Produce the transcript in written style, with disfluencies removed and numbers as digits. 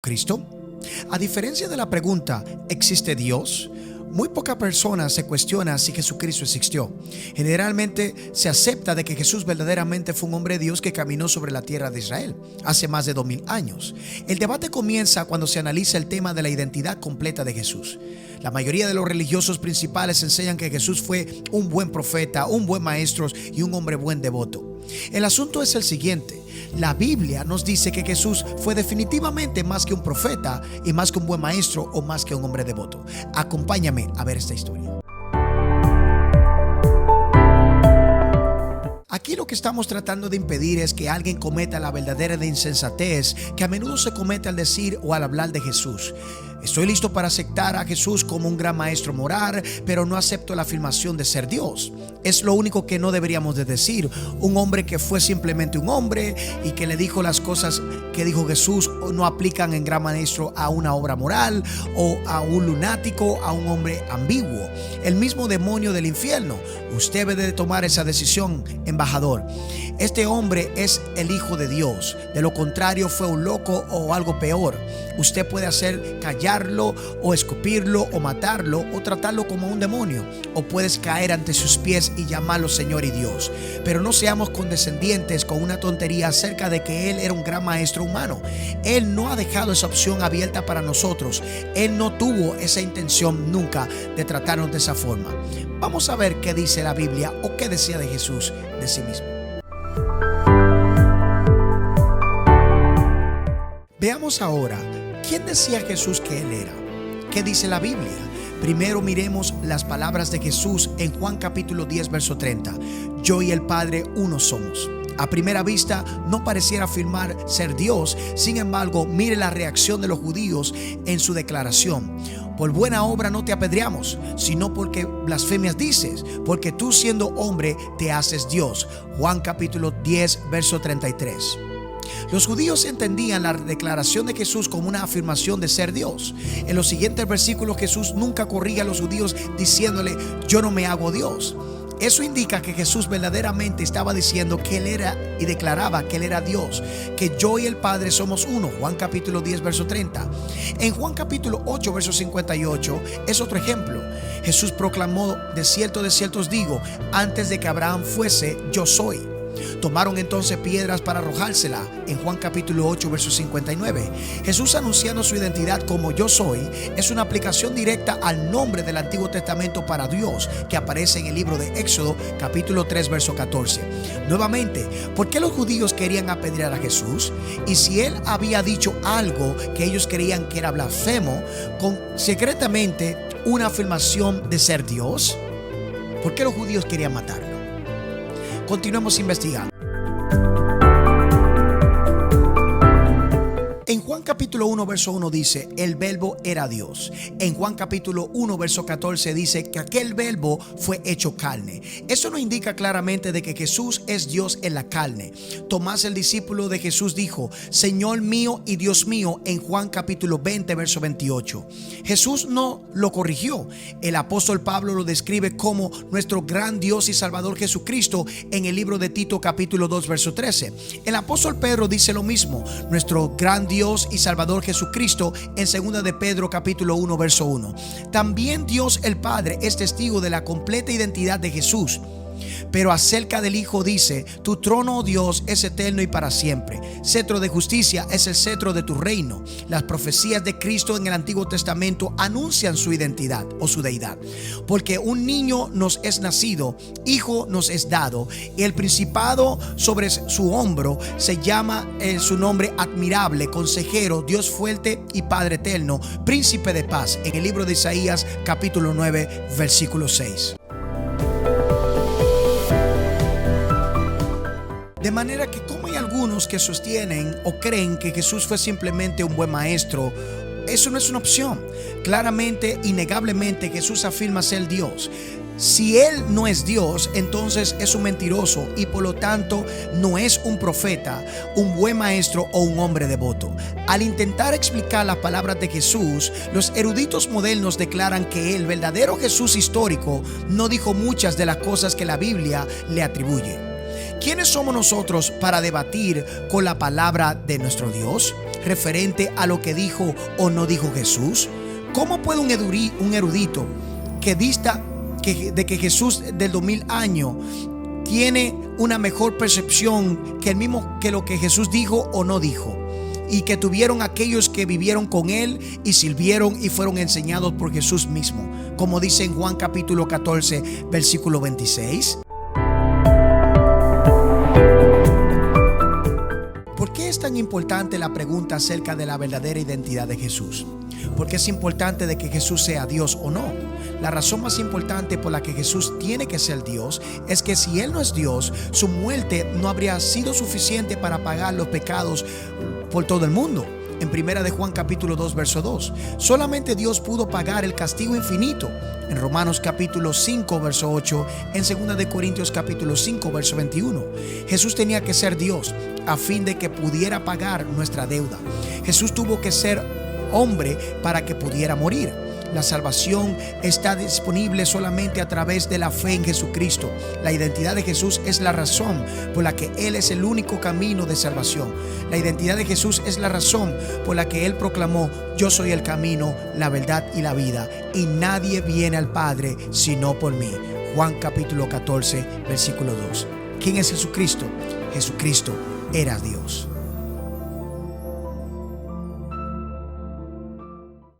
Jesucristo? A diferencia de la pregunta ¿existe Dios?, muy pocas personas se cuestionan si Jesucristo existió. Generalmente se acepta de que Jesús verdaderamente fue un hombre de Dios que caminó sobre la tierra de Israel hace más de 2000 años. El debate comienza cuando se analiza el tema de la identidad completa de Jesús. La mayoría de los religiosos principales enseñan que Jesús fue un buen profeta, un buen maestro y un hombre buen devoto. El asunto es el siguiente: la Biblia nos dice que Jesús fue definitivamente más que un profeta y más que un buen maestro o más que un hombre devoto. Acompáñame a ver esta historia. Aquí lo que estamos tratando de impedir es que alguien cometa la verdadera insensatez que a menudo se comete al decir o al hablar de Jesús. Estoy listo para aceptar a Jesús como un gran maestro moral, pero no acepto la afirmación de ser Dios. Es lo único que no deberíamos de decir. Un hombre que fue simplemente un hombre y que le dijo las cosas que dijo Jesús no aplican en gran maestro a una obra moral o a un lunático, a un hombre ambiguo. El mismo demonio del infierno. Usted debe de tomar esa decisión, embajador. Este hombre es el Hijo de Dios. De lo contrario, fue un loco o algo peor. Usted puede hacer callarlo o escupirlo o matarlo o tratarlo como un demonio, o puedes caer ante sus pies y llamarlo Señor y Dios. Pero no seamos condescendientes con una tontería acerca de que Él era un gran maestro humano. Él no ha dejado esa opción abierta para nosotros. Él no tuvo esa intención nunca de tratarnos de esa forma. Vamos a ver qué dice la Biblia o qué decía de Jesús de sí mismo. Veamos ahora, ¿quién decía Jesús que Él era? ¿Qué dice la Biblia? Primero miremos las palabras de Jesús en Juan capítulo 10 verso 30. Yo y el Padre uno somos. A primera vista no pareciera afirmar ser Dios. Sin embargo, mire la reacción de los judíos en su declaración. Por buena obra no te apedreamos, sino porque blasfemias dices, porque tú siendo hombre te haces Dios. Juan capítulo 10 verso 33. Los judíos entendían la declaración de Jesús como una afirmación de ser Dios. En los siguientes versículos Jesús nunca corrige a los judíos diciéndole yo no me hago Dios. Eso indica que Jesús verdaderamente estaba diciendo que Él era y declaraba que Él era Dios, que yo y el Padre somos uno. Juan capítulo 10 verso 30. En Juan capítulo 8 verso 58 es otro ejemplo. Jesús proclamó de cierto os digo, antes de que Abraham fuese, yo soy. Tomaron entonces piedras para arrojársela. En Juan capítulo 8 verso 59. Jesús anunciando su identidad como yo soy es una aplicación directa al nombre del Antiguo Testamento para Dios que aparece en el libro de Éxodo capítulo 3 verso 14. Nuevamente, ¿por qué los judíos querían apedrear a Jesús? Y si Él había dicho algo que ellos creían que era blasfemo, con secretamente una afirmación de ser Dios, ¿por qué los judíos querían matarlo? Continuemos investigando. En Juan capítulo 1 verso 1 dice el verbo era Dios. En Juan capítulo 1 verso 14 dice que aquel verbo fue hecho carne. Eso no indica claramente de que Jesús es Dios en la carne. Tomás, el discípulo de Jesús, dijo Señor mío y Dios mío en Juan capítulo 20 verso 28. Jesús no lo corrigió. El apóstol Pablo lo describe como nuestro gran Dios y Salvador Jesucristo en el libro de Tito capítulo 2 verso 13. El apóstol Pedro dice lo mismo, nuestro gran Dios y Salvador Jesucristo en 2 de Pedro capítulo 1 verso 1. También Dios el Padre es testigo de la completa identidad de Jesús. Pero acerca del Hijo dice, tu trono, oh Dios, es eterno y para siempre. Cetro de justicia es el cetro de tu reino. Las profecías de Cristo en el Antiguo Testamento anuncian su identidad o su deidad. Porque un niño nos es nacido, hijo nos es dado, y el principado sobre su hombro se llama su nombre admirable, consejero, Dios fuerte y Padre eterno, príncipe de paz. En el libro de Isaías capítulo 9 versículo 6. De manera que como hay algunos que sostienen o creen que Jesús fue simplemente un buen maestro, eso no es una opción. Claramente, innegablemente, Jesús afirma ser Dios. Si Él no es Dios, entonces es un mentiroso y por lo tanto no es un profeta, un buen maestro o un hombre devoto. Al intentar explicar las palabras de Jesús, los eruditos modernos declaran que el verdadero Jesús histórico no dijo muchas de las cosas que la Biblia le atribuye. ¿Quiénes somos nosotros para debatir con la palabra de nuestro Dios? referente a lo que dijo o no dijo Jesús? ¿Cómo puede un erudito que dista de que Jesús del 2000 años tiene una mejor percepción que lo que Jesús dijo o no dijo, y que tuvieron aquellos que vivieron con él y sirvieron y fueron enseñados por Jesús mismo, como dice en Juan capítulo 14 versículo 26? ¿Por qué es tan importante la pregunta acerca de la verdadera identidad de Jesús? ¿Por qué es importante de que Jesús sea Dios o no? La razón más importante por la que Jesús tiene que ser Dios es que si Él no es Dios, su muerte no habría sido suficiente para pagar los pecados por todo el mundo. En primera de Juan capítulo 2 verso 2, solamente Dios pudo pagar el castigo infinito. En Romanos capítulo 5 verso 8, en segunda de Corintios capítulo 5 verso 21, Jesús tenía que ser Dios a fin de que pudiera pagar nuestra deuda. Jesús tuvo que ser hombre para que pudiera morir. La salvación está disponible solamente a través de la fe en Jesucristo. La identidad de Jesús es la razón por la que Él es el único camino de salvación. La identidad de Jesús es la razón por la que Él proclamó: yo soy el camino, la verdad y la vida, y nadie viene al Padre sino por mí. Juan capítulo 14 versículo 2. ¿Quién es Jesucristo? Jesucristo era Dios.